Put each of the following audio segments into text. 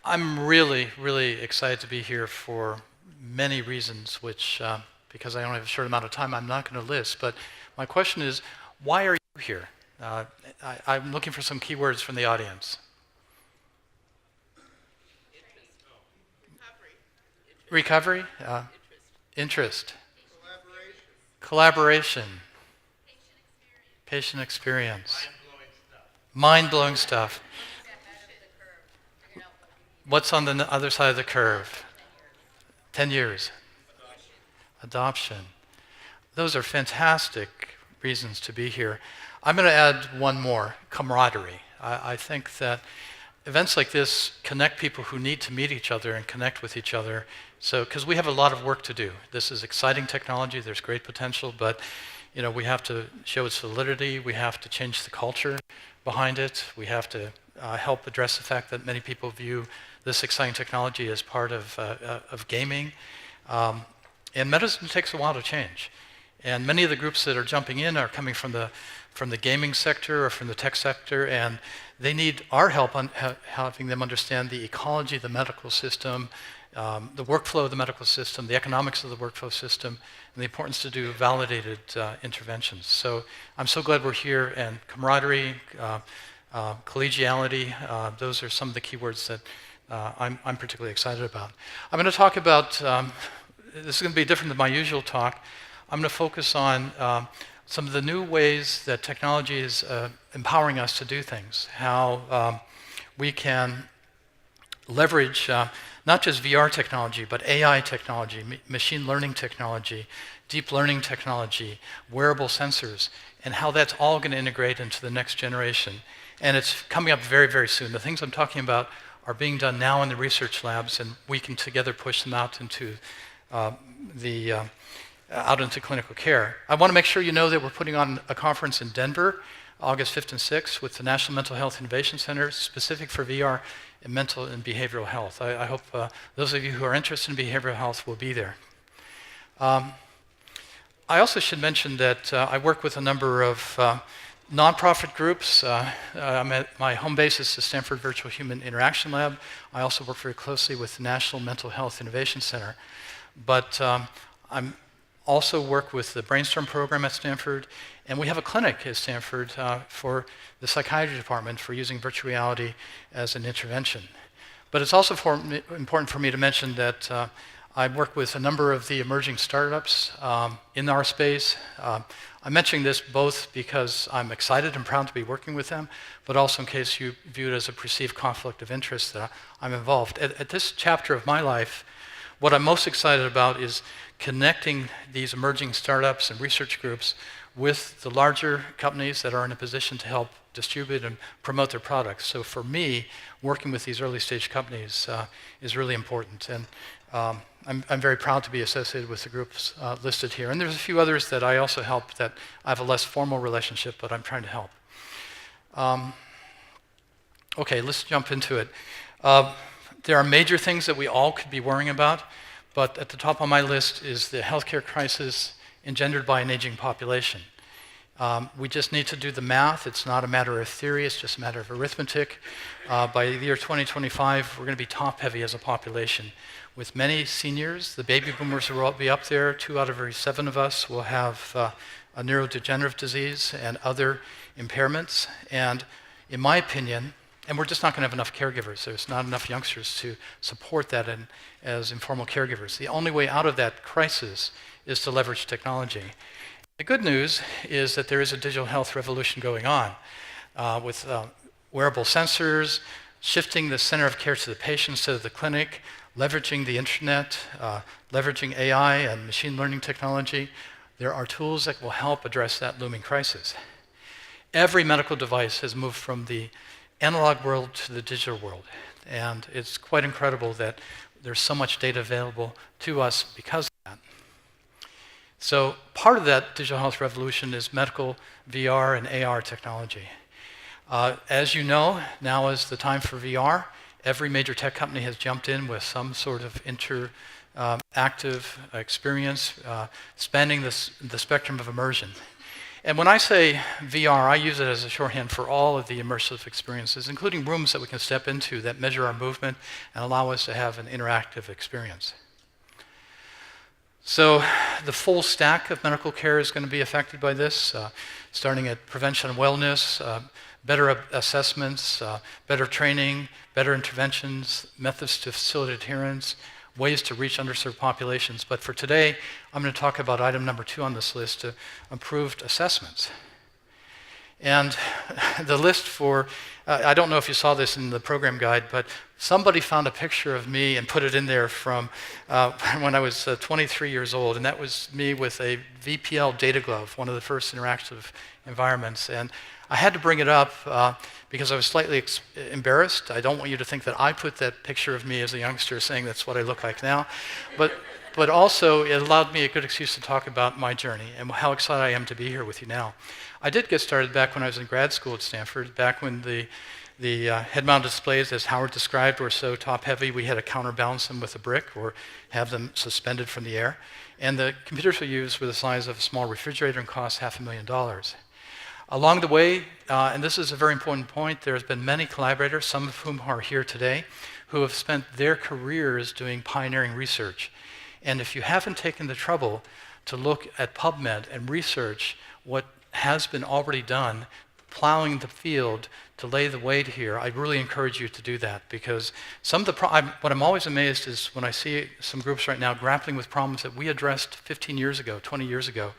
I'm really, really excited to be here for many reasons, which, because I only have a short amount of time, I'm not going to list. But my question is, why are you here? I'm looking for some keywords from the audience. Recovery, interest, collaboration, patient experience, mind-blowing stuff. What's on the other side of the curve? 10 years. Adoption. Those are fantastic reasons to be here. I'm going to add one more, camaraderie. I think that events like this connect people who need to meet each other and connect with each other. So, because we have a lot of work to do. This is exciting technology, there's great potential, but we have to show its validity, we have to change the culture behind it, we have to help address the fact that many people view this exciting technology as part of gaming. And medicine takes a while to change. And many of the groups that are jumping in are coming from the gaming sector or from the tech sector, and they need our help on helping them understand the ecology of the medical system, the workflow of the medical system, the economics of the workflow system, and the importance to do validated interventions. So I'm so glad we're here, and camaraderie, collegiality, those are some of the keywords that I'm particularly excited about. I'm going to talk about, this is going to be different than my usual talk. I'm going to focus on some of the new ways that technology is empowering us to do things, how we can leverage not just VR technology, but AI technology, machine learning technology, deep learning technology, wearable sensors, and how that's all going to integrate into the next generation. And it's coming up very, very soon. The things I'm talking about are being done now in the research labs, and we can together push them out into clinical care. I want to make sure you know that we're putting on a conference in Denver, August 5th and 6th, with the National Mental Health Innovation Center, specific for VR and mental and behavioral health. I hope those of you who are interested in behavioral health will be there. I also should mention that I work with a number of nonprofit groups. My home base is the Stanford Virtual Human Interaction Lab. I also work very closely with the National Mental Health Innovation Center. But I'm also work with the Brainstorm program at Stanford, and we have a clinic at Stanford for the psychiatry department for using virtual reality as an intervention. But it's also important for me to mention that I work with a number of the emerging startups in our space. I'm mentioning this both because I'm excited and proud to be working with them, but also in case you view it as a perceived conflict of interest that I'm involved. At this chapter of my life, what I'm most excited about is connecting these emerging startups and research groups with the larger companies that are in a position to help distribute and promote their products. So for me, working with these early stage companies is really important. And I'm very proud to be associated with the groups listed here. And there's a few others that I also help that I have a less formal relationship, but I'm trying to help. Okay, let's jump into it. There are major things that we all could be worrying about, but at the top of my list is the healthcare crisis engendered by an aging population. We just need to do the math. It's not a matter of theory, it's just a matter of arithmetic. By the year 2025, we're going to be top-heavy as a population. With many seniors, the baby boomers will be up there. 2 out of every 7 of us will have a neurodegenerative disease and other impairments. And in my opinion, and we're just not going to have enough caregivers. There's not enough youngsters to support that as informal caregivers. The only way out of that crisis is to leverage technology. The good news is that there is a digital health revolution going on with wearable sensors, shifting the center of care to the patient instead of the clinic, leveraging the internet, leveraging AI and machine learning technology. There are tools that will help address that looming crisis. Every medical device has moved from the analog world to the digital world. And it's quite incredible that there's so much data available to us because of that. So part of that digital health revolution is medical VR and AR technology. As you know, now is the time for VR. Every major tech company has jumped in with some sort of interactive experience spanning the spectrum of immersion. And when I say VR, I use it as a shorthand for all of the immersive experiences, including rooms that we can step into that measure our movement and allow us to have an interactive experience. So the full stack of medical care is going to be affected by this, starting at prevention and wellness, better assessments, better training, better interventions, methods to facilitate adherence, ways to reach underserved populations. But for today, I'm going to talk about item number 2 on this list, improved assessments. And the list for, I don't know if you saw this in the program guide, but somebody found a picture of me and put it in there from when I was 23 years old, and that was me with a VPL data glove, one of the first interactive environments. And I had to bring it up because I was slightly embarrassed. I don't want you to think that I put that picture of me as a youngster saying that's what I look like now. But also, it allowed me a good excuse to talk about my journey and how excited I am to be here with you now. I did get started back when I was in grad school at Stanford, back when the head-mounted displays, as Howard described, were so top-heavy we had to counterbalance them with a brick or have them suspended from the air. And the computers we used were the size of a small refrigerator and cost $500,000. Along the way, and this is a very important point, there has been many collaborators, some of whom are here today, who have spent their careers doing pioneering research. And if you haven't taken the trouble to look at PubMed and research what has been already done, plowing the field to lay the way here, I really encourage you to do that, because some of the what I'm always amazed is when I see some groups right now grappling with problems that we addressed 15 years ago, 20 years ago,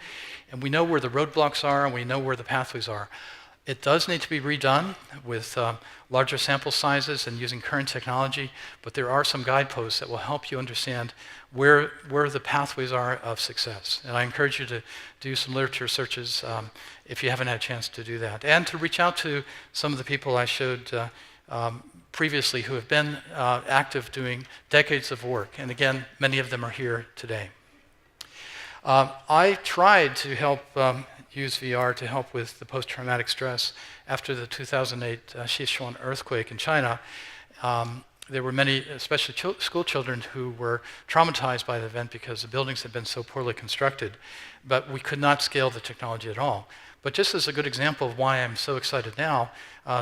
and we know where the roadblocks are and we know where the pathways are. It does need to be redone with larger sample sizes and using current technology, but there are some guideposts that will help you understand where the pathways are of success. And I encourage you to do some literature searches if you haven't had a chance to do that. And to reach out to some of the people I showed previously who have been active doing decades of work. And again, many of them are here today. I tried to help use VR to help with the post-traumatic stress after the 2008 Sichuan earthquake in China. There were many, especially school children, who were traumatized by the event because the buildings had been so poorly constructed, but we could not scale the technology at all. But just as a good example of why I'm so excited now,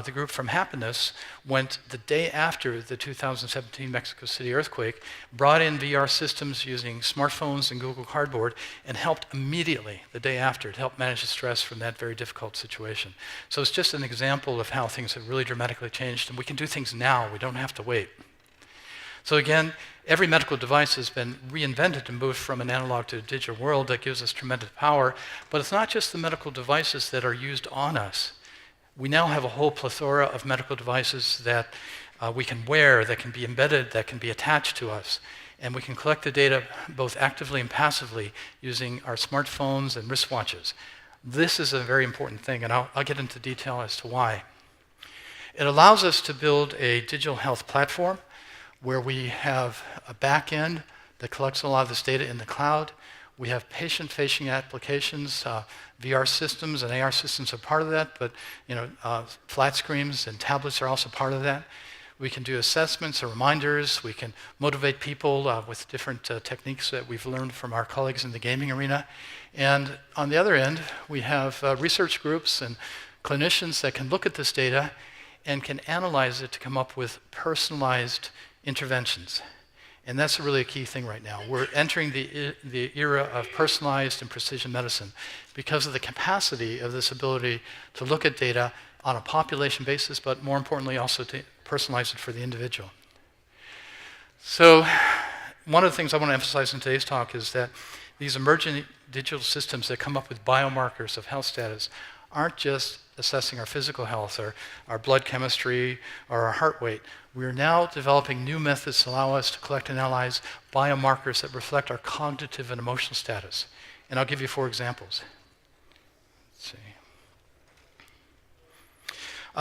the group from Happiness went the day after the 2017 Mexico City earthquake, brought in VR systems using smartphones and Google Cardboard, and helped immediately the day after to help manage the stress from that very difficult situation. So it's just an example of how things have really dramatically changed, and we can do things now. We don't have to wait. So again, every medical device has been reinvented and moved from an analog to a digital world that gives us tremendous power. But it's not just the medical devices that are used on us. We now have a whole plethora of medical devices that we can wear, that can be embedded, that can be attached to us. And we can collect the data both actively and passively using our smartphones and wristwatches. This is a very important thing, and I'll get into detail as to why. It allows us to build a digital health platform where we have a back end that collects a lot of this data in the cloud. We have patient-facing applications, VR systems and AR systems are part of that, but flat screens and tablets are also part of that. We can do assessments or reminders. We can motivate people with different techniques that we've learned from our colleagues in the gaming arena. And on the other end, we have research groups and clinicians that can look at this data and can analyze it to come up with personalized interventions. And that's really a key thing right now. We're entering the era of personalized and precision medicine because of the capacity of this ability to look at data on a population basis, but more importantly also to personalize it for the individual. So one of the things I want to emphasize in today's talk is that these emerging digital systems that come up with biomarkers of health status aren't just assessing our physical health or our blood chemistry or our heart rate. We're now developing new methods to allow us to collect and analyze biomarkers that reflect our cognitive and emotional status. And I'll give you 4 examples. Let's see.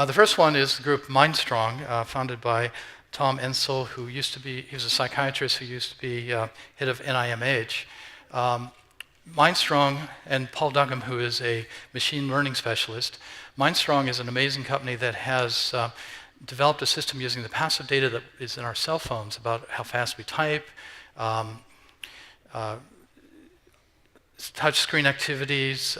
The first one is the group MindStrong, founded by Tom Ensel, he was a psychiatrist who used to be head of NIMH. MindStrong and Paul Duggam, who is a machine learning specialist. MindStrong is an amazing company that has developed a system using the passive data that is in our cell phones about how fast we type, touch screen activities,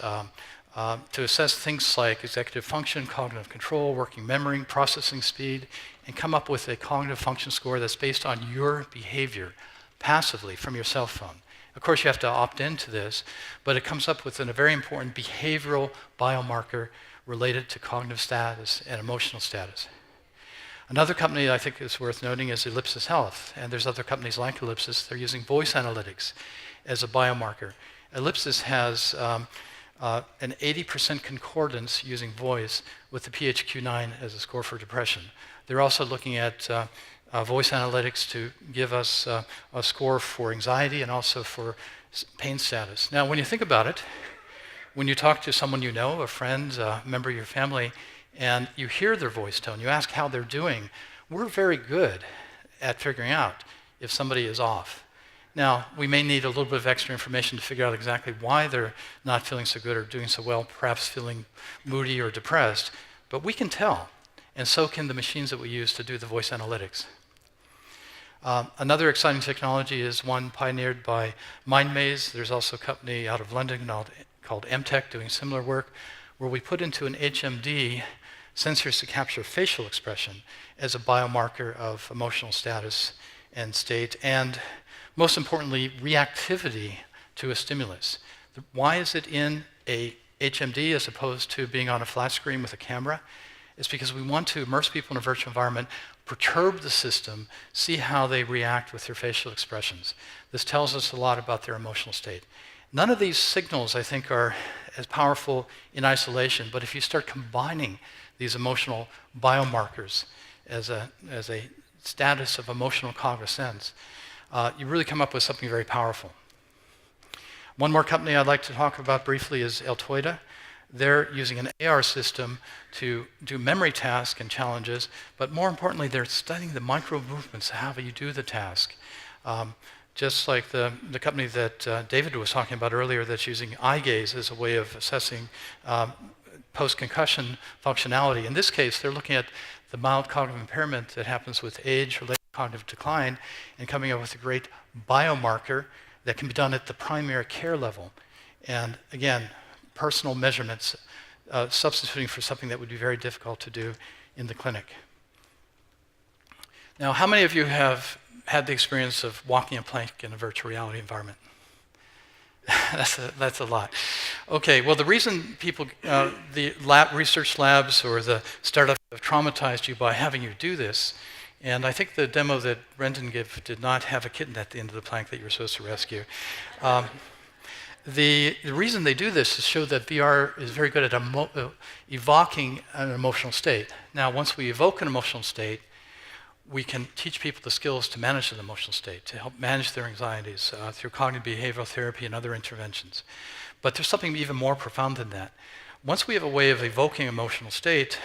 to assess things like executive function, cognitive control, working memory, processing speed, and come up with a cognitive function score that's based on your behavior passively from your cell phone. Of course, you have to opt into this, but it comes up with a very important behavioral biomarker related to cognitive status and emotional status. Another company I think is worth noting is Ellipsis Health, and there's other companies like Ellipsis. They're using voice analytics as a biomarker. Ellipsis has an 80% concordance using voice with the PHQ-9 as a score for depression. They're also looking at voice analytics to give us a score for anxiety and also for pain status. Now, when you think about it, when you talk to someone you know, a friend, a member of your family, and you hear their voice tone, you ask how they're doing, we're very good at figuring out if somebody is off. Now, we may need a little bit of extra information to figure out exactly why they're not feeling so good or doing so well, perhaps feeling moody or depressed, but we can tell, and so can the machines that we use to do the voice analytics. Another exciting technology is one pioneered by MindMaze. There's also a company out of London called MTech doing similar work, where we put into an HMD sensors to capture facial expression as a biomarker of emotional status and state, and most importantly, reactivity to a stimulus. Why is it in a HMD as opposed to being on a flat screen with a camera? It's because we want to immerse people in a virtual environment, perturb the system, see how they react with their facial expressions. This tells us a lot about their emotional state. None of these signals, I think, are as powerful in isolation, but if you start combining these emotional biomarkers as a status of emotional cognizance, you really come up with something very powerful. One more company I'd like to talk about briefly is Altoida. They're using an AR system to do memory tasks and challenges, but more importantly, they're studying the micro movements, how you do the task. Just like the company that David was talking about earlier that's using eye gaze as a way of assessing post-concussion functionality. In this case, they're looking at the mild cognitive impairment that happens with age-related cognitive decline and coming up with a great biomarker that can be done at the primary care level. And again, personal measurements substituting for something that would be very difficult to do in the clinic. Now, how many of you have had the experience of walking a plank in a virtual reality environment? That's a lot. Okay, well, the reason people, the research labs or the startups have traumatized you by having you do this, and I think the demo that Brendan gave did not have a kitten at the end of the plank that you were supposed to rescue. The reason they do this is to show that VR is very good at evoking an emotional state. Now, once we evoke an emotional state, we can teach people the skills to manage an emotional state, to help manage their anxieties through cognitive behavioral therapy and other interventions. But there's something even more profound than that. Once we have a way of evoking emotional state,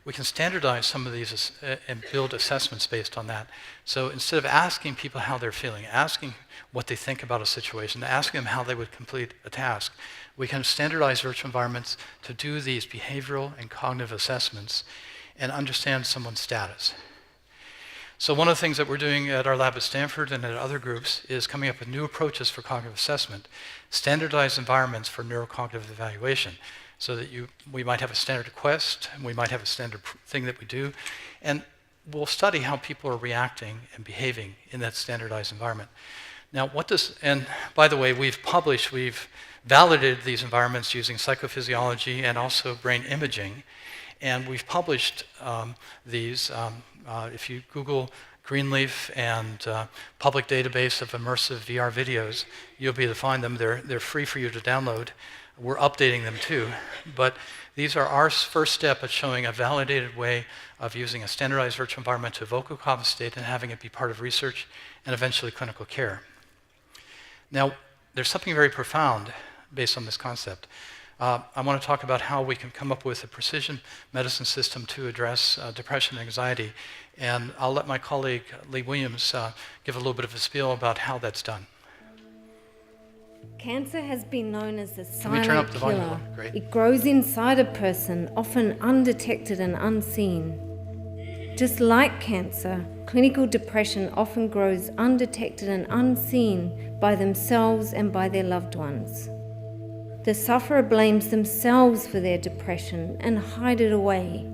we can standardize some of these and build assessments based on that. So instead of asking people how they're feeling, asking what they think about a situation, asking them how they would complete a task, we can standardize virtual environments to do these behavioral and cognitive assessments and understand someone's status. So one of the things that we're doing at our lab at Stanford and at other groups is coming up with new approaches for cognitive assessment, standardized environments for neurocognitive evaluation, so that we might have a standard quest, and we might have a standard thing that we do, and we'll study how people are reacting and behaving in that standardized environment. Now, and by the way, we've validated these environments using psychophysiology and also brain imaging, and we've published these. If you Google Greenleaf and public database of immersive VR videos, you'll be able to find them. They're free for you to download. We're updating them too. But these are our first step at showing a validated way of using a standardized virtual environment to evoke a cognitive state and having it be part of research and eventually clinical care. Now, there's something very profound based on this concept. I want to talk about how we can come up with a precision medicine system to address depression and anxiety. And I'll let my colleague, Lee Williams, give a little bit of a spiel about how that's done. Cancer has been known as the Can we turn silent up the volume a killer. little? Great. It grows inside a person, often undetected and unseen. Just like cancer, clinical depression often grows undetected and unseen by themselves and by their loved ones. The sufferer blames themselves for their depression and hide it away.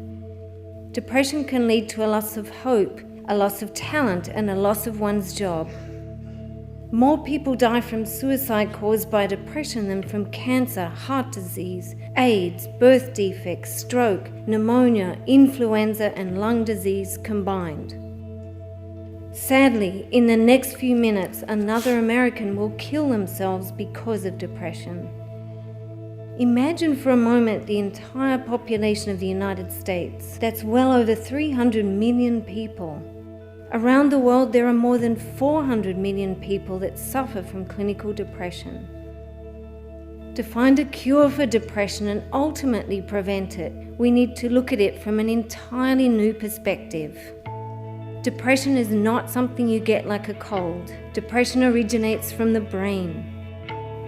Depression can lead to a loss of hope, a loss of talent, and a loss of one's job. More people die from suicide caused by depression than from cancer, heart disease, AIDS, birth defects, stroke, pneumonia, influenza, and lung disease combined. Sadly, in the next few minutes, another American will kill themselves because of depression. Imagine for a moment the entire population of the United States. That's well over 300 million people. Around the world, there are more than 400 million people that suffer from clinical depression. To find a cure for depression and ultimately prevent it, we need to look at it from an entirely new perspective. Depression is not something you get like a cold. Depression originates from the brain.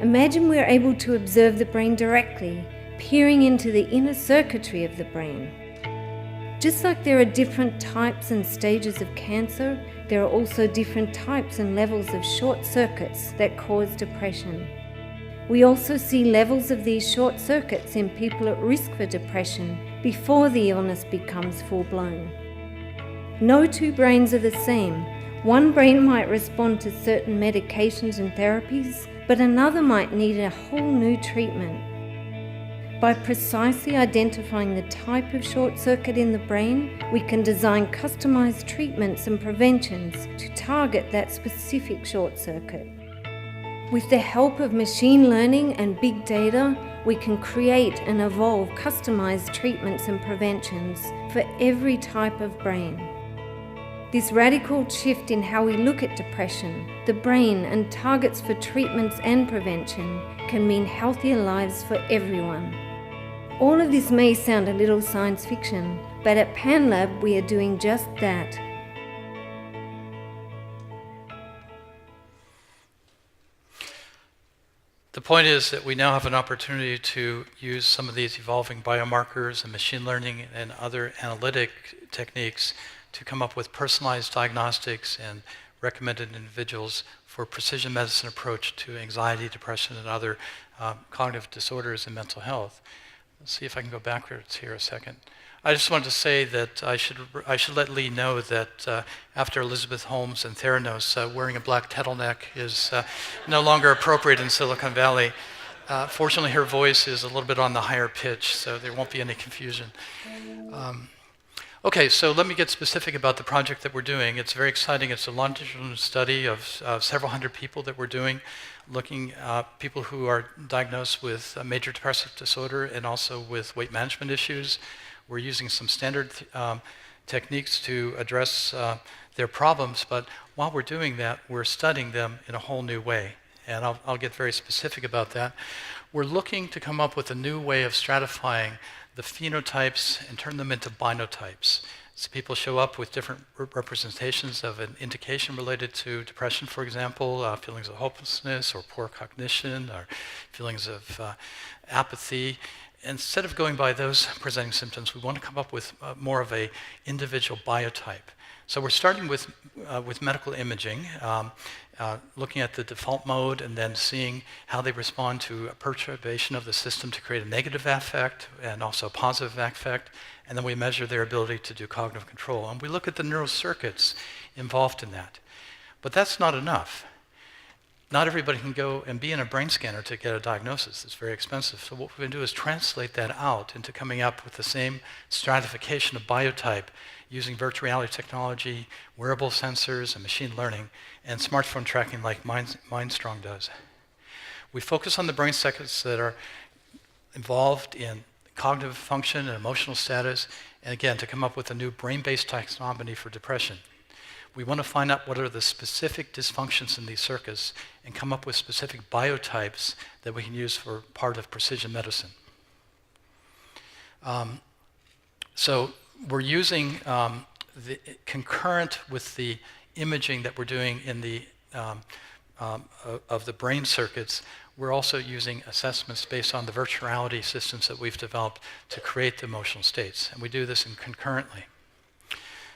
Imagine we're able to observe the brain directly, peering into the inner circuitry of the brain. Just like there are different types and stages of cancer, there are also different types and levels of short circuits that cause depression. We also see levels of these short circuits in people at risk for depression before the illness becomes full-blown. No two brains are the same. One brain might respond to certain medications and therapies, but another might need a whole new treatment. By precisely identifying the type of short circuit in the brain, we can design customized treatments and preventions to target that specific short circuit. With the help of machine learning and big data, we can create and evolve customized treatments and preventions for every type of brain. This radical shift in how we look at depression, the brain, and targets for treatments and prevention can mean healthier lives for everyone. All of this may sound a little science fiction, but at PanLab we are doing just that. The point is that we now have an opportunity to use some of these evolving biomarkers and machine learning and other analytic techniques to come up with personalized diagnostics and recommended individuals for precision medicine approach to anxiety, depression, and other cognitive disorders and mental health. Let's see if I can go backwards here a second. I just wanted to say that I should let Lee know that after Elizabeth Holmes and Theranos, wearing a black turtleneck is no longer appropriate in Silicon Valley. Fortunately, her voice is a little bit on the higher pitch, so there won't be any confusion. Okay, so let me get specific about the project that we're doing. It's very exciting. It's a longitudinal study of several hundred people that we're doing, looking at people who are diagnosed with a major depressive disorder and also with weight management issues. We're using some standard techniques to address their problems, but while we're doing that, we're studying them in a whole new way. And I'll get very specific about that. We're looking to come up with a new way of stratifying the phenotypes and turn them into binotypes. So people show up with different representations of an indication related to depression, for example, feelings of hopelessness or poor cognition or feelings of apathy. Instead of going by those presenting symptoms, we want to come up with more of a individual biotype. So we're starting with medical imaging, looking at the default mode and then seeing how they respond to a perturbation of the system to create a negative affect and also a positive affect, and then we measure their ability to do cognitive control. And we look at the neural circuits involved in that. But that's not enough. Not everybody can go and be in a brain scanner to get a diagnosis. It's very expensive. So what we're going to do is translate that out into coming up with the same stratification of biotype using virtual reality technology, wearable sensors, and machine learning, and smartphone tracking like Mindstrong does. We focus on the brain circuits that are involved in cognitive function and emotional status, and again, to come up with a new brain-based taxonomy for depression. We want to find out what are the specific dysfunctions in these circuits and come up with specific biotypes that we can use for part of precision medicine. So we're using concurrent with the imaging that we're doing in the of the brain circuits, we're also using assessments based on the virtual reality systems that we've developed to create the emotional states, and we do this concurrently.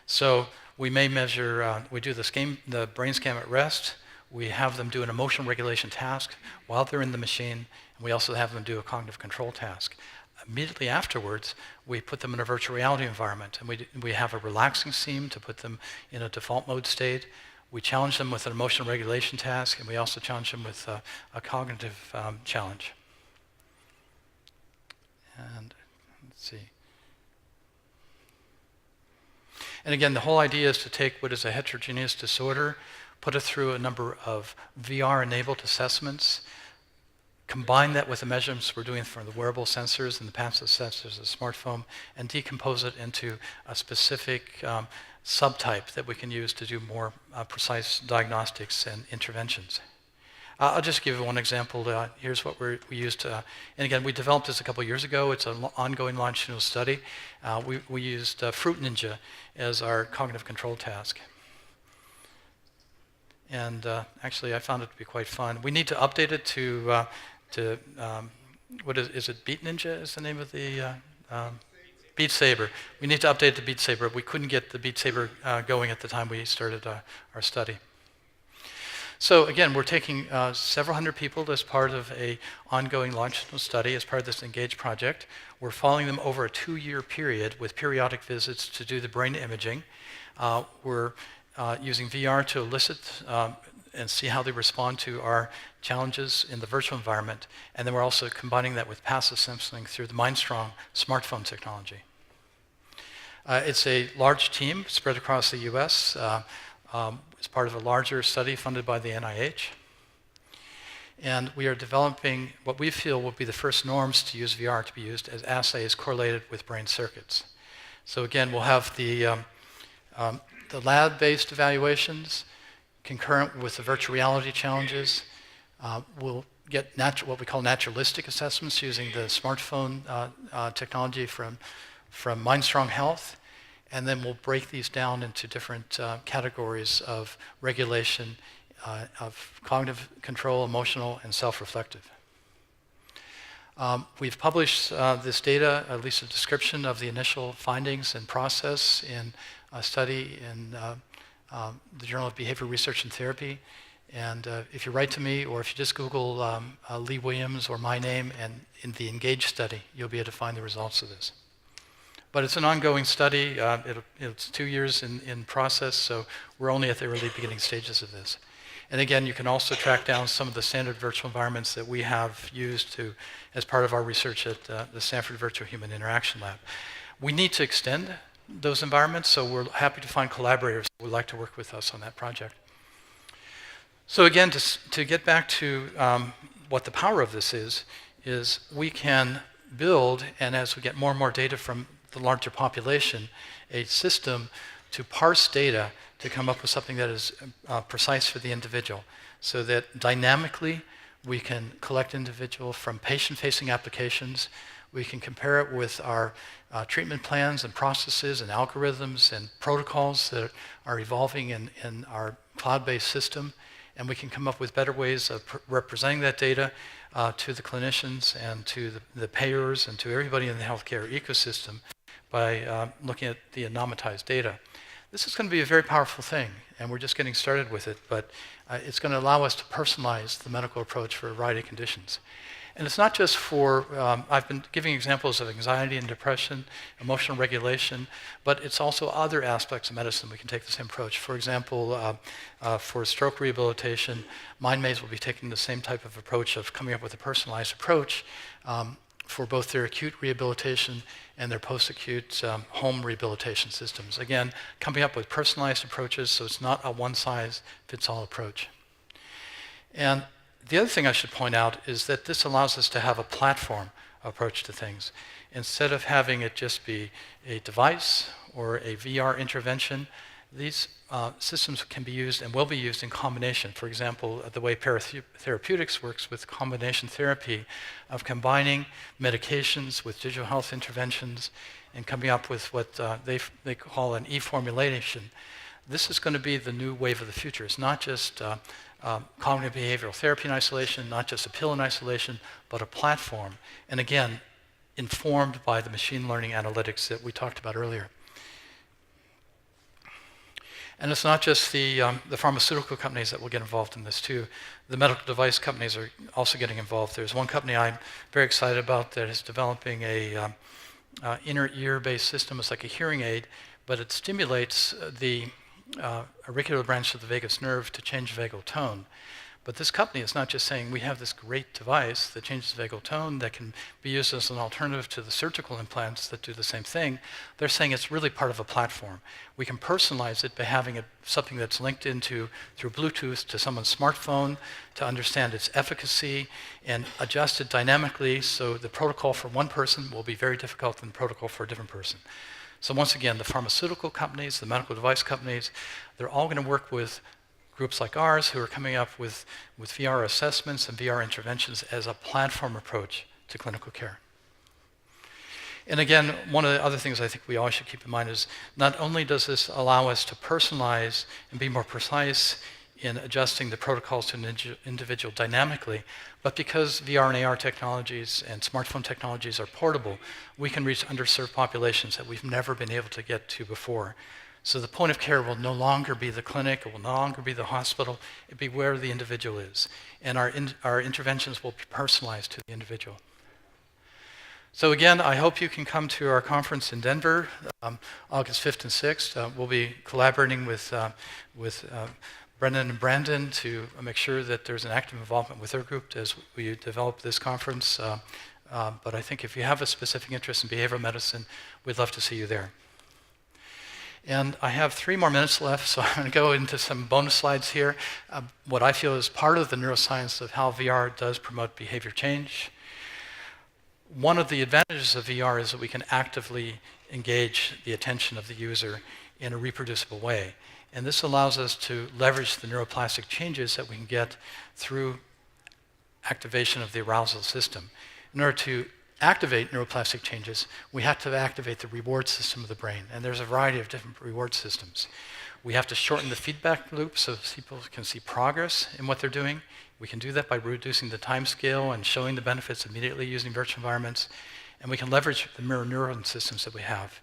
So we may measure, we do the brain scan at rest, we have them do an emotional regulation task while they're in the machine, and we also have them do a cognitive control task. Immediately afterwards, we put them in a virtual reality environment, and we have a relaxing scene to put them in a default mode state. We challenge them with an emotional regulation task, and we also challenge them with a cognitive challenge. And let's see. And again, the whole idea is to take what is a heterogeneous disorder, put it through a number of VR-enabled assessments, combine that with the measurements we're doing from the wearable sensors and the passive sensors of the smartphone, and decompose it into a specific subtype that we can use to do more precise diagnostics and interventions. I'll just give you one example. Here's what we used. And again, we developed this a couple years ago. It's an ongoing longitudinal study. We used Fruit Ninja as our cognitive control task. And actually, I found it to be quite fun. We need to update it to what is it? Beat Ninja is the name of the Beat Saber. We need to update it to Beat Saber. We couldn't get the Beat Saber going at the time we started our study. So again, we're taking several hundred people as part of an ongoing longitudinal study, as part of this ENGAGE project. We're following them over a 2-year period with periodic visits to do the brain imaging. We're using VR to elicit and see how they respond to our challenges in the virtual environment. And then we're also combining that with passive sensing through the MindStrong smartphone technology. It's a large team spread across the US. It's part of a larger study funded by the NIH. And we are developing what we feel will be the first norms to use VR to be used as assays correlated with brain circuits. So again, we'll have the lab-based evaluations concurrent with the virtual reality challenges. We'll get what we call naturalistic assessments using the smartphone technology from MindStrong Health. And then we'll break these down into different categories of regulation, of cognitive control, emotional, and self-reflective. We've published this data, at least a description of the initial findings and process in a study in the Journal of Behavioral Research and Therapy. And if you write to me, or if you just Google Lee Williams or my name, and in the ENGAGE study, you'll be able to find the results of this. But it's an ongoing study. It's 2 years in process, so we're only at the early beginning stages of this. And again, you can also track down some of the standard virtual environments that we have used as part of our research at the Stanford Virtual Human Interaction Lab. We need to extend those environments, so we're happy to find collaborators who would like to work with us on that project. So again, to get back to what the power of this is we can build, and as we get more and more data from the larger population, a system to parse data to come up with something that is precise for the individual, so that dynamically we can collect individual from patient-facing applications. We can compare it with our treatment plans and processes and algorithms and protocols that are evolving in our cloud-based system, and we can come up with better ways of representing that data to the clinicians and to the payers and to everybody in the healthcare ecosystem by looking at the anonymized data. This is going to be a very powerful thing, and we're just getting started with it, but it's going to allow us to personalize the medical approach for a variety of conditions. And it's not just for, I've been giving examples of anxiety and depression, emotional regulation, but it's also other aspects of medicine we can take the same approach. For example, for stroke rehabilitation, MindMaze will be taking the same type of approach of coming up with a personalized approach for both their acute rehabilitation and their post-acute home rehabilitation systems. Again, coming up with personalized approaches, so it's not a one-size-fits-all approach. And the other thing I should point out is that this allows us to have a platform approach to things. Instead of having it just be a device or a VR intervention, these systems can be used and will be used in combination. For example, the way paratherapeutics works with combination therapy of combining medications with digital health interventions and coming up with what they call an e-formulation. This is going to be the new wave of the future. It's not just cognitive behavioral therapy in isolation, not just a pill in isolation, but a platform. And again, informed by the machine learning analytics that we talked about earlier. And it's not just the pharmaceutical companies that will get involved in this too. The medical device companies are also getting involved. There's one company I'm very excited about that is developing a inner ear-based system. It's like a hearing aid, but it stimulates the auricular branch of the vagus nerve to change vagal tone. But this company is not just saying we have this great device that changes vagal tone that can be used as an alternative to the surgical implants that do the same thing. They're saying it's really part of a platform. We can personalize it by having it something that's linked into through Bluetooth to someone's smartphone to understand its efficacy and adjust it dynamically so the protocol for one person will be very difficult than the protocol for a different person. So once again, the pharmaceutical companies, the medical device companies, they're all going to work with groups like ours who are coming up with VR assessments and VR interventions as a platform approach to clinical care. And again, one of the other things I think we all should keep in mind is not only does this allow us to personalize and be more precise in adjusting the protocols to an individual dynamically, but because VR and AR technologies and smartphone technologies are portable, we can reach underserved populations that we've never been able to get to before. So the point of care will no longer be the clinic, it will no longer be the hospital, it'll be where the individual is. And our interventions will be personalized to the individual. So again, I hope you can come to our conference in Denver, August 5th and 6th. We'll be collaborating with Brendan and Brandon to make sure that there's an active involvement with their group as we develop this conference. But I think if you have a specific interest in behavioral medicine, we'd love to see you there. And I have 3 more minutes left, so I'm going to go into some bonus slides here. What I feel is part of the neuroscience of how VR does promote behavior change. One of the advantages of VR is that we can actively engage the attention of the user in a reproducible way. And this allows us to leverage the neuroplastic changes that we can get through activation of the arousal system. In order to activate neuroplastic changes, we have to activate the reward system of the brain. And there's a variety of different reward systems. We have to shorten the feedback loop so people can see progress in what they're doing. We can do that by reducing the time scale and showing the benefits immediately using virtual environments. And we can leverage the mirror neuron systems that we have.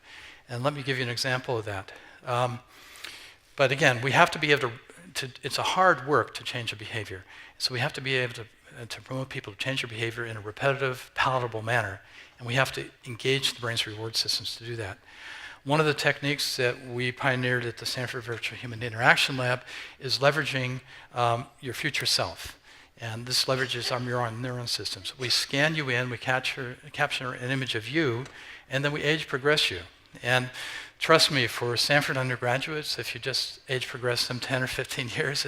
And let me give you an example of that. But again, we have to be able to it's a hard work to change a behavior. So we have to be able to promote people to change their behavior in a repetitive, palatable manner. And we have to engage the brain's reward systems to do that. One of the techniques that we pioneered at the Stanford Virtual Human Interaction Lab is leveraging your future self. And this leverages our neuron systems. We scan you in, we capture an image of you, and then we age progress you. And trust me, for Stanford undergraduates, if you just age progress them 10 or 15 years,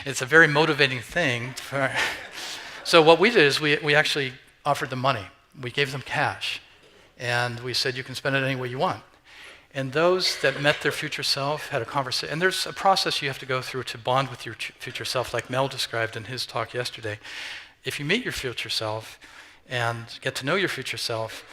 it's a very motivating thing. So what we did is we actually offered them money. We gave them cash. And we said, you can spend it any way you want. And those that met their future self had a conversation. And there's a process you have to go through to bond with your future self, like Mel described in his talk yesterday. If you meet your future self and get to know your future self,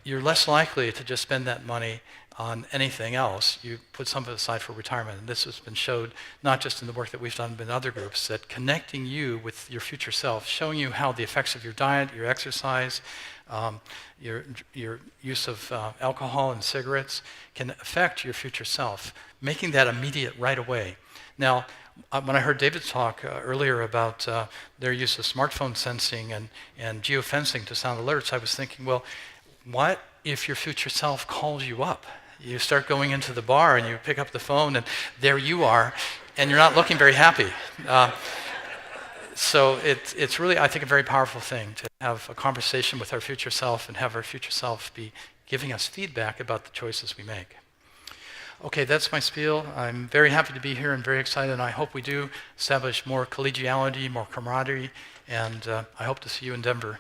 you're less likely to just spend that money on anything else. You put some of it aside for retirement. And this has been showed not just in the work that we've done, but in other groups, that connecting you with your future self, showing you how the effects of your diet, your exercise, your use of alcohol and cigarettes can affect your future self, making that immediate right away. Now, when I heard David talk earlier about their use of smartphone sensing and geofencing to sound alerts, I was thinking, well, what if your future self calls you up? You start going into the bar and you pick up the phone and there you are, and you're not looking very happy. So it's really, I think, a very powerful thing to have a conversation with our future self and have our future self be giving us feedback about the choices we make. Okay, that's my spiel. I'm very happy to be here and very excited, and I hope we do establish more collegiality, more camaraderie, and I hope to see you in Denver.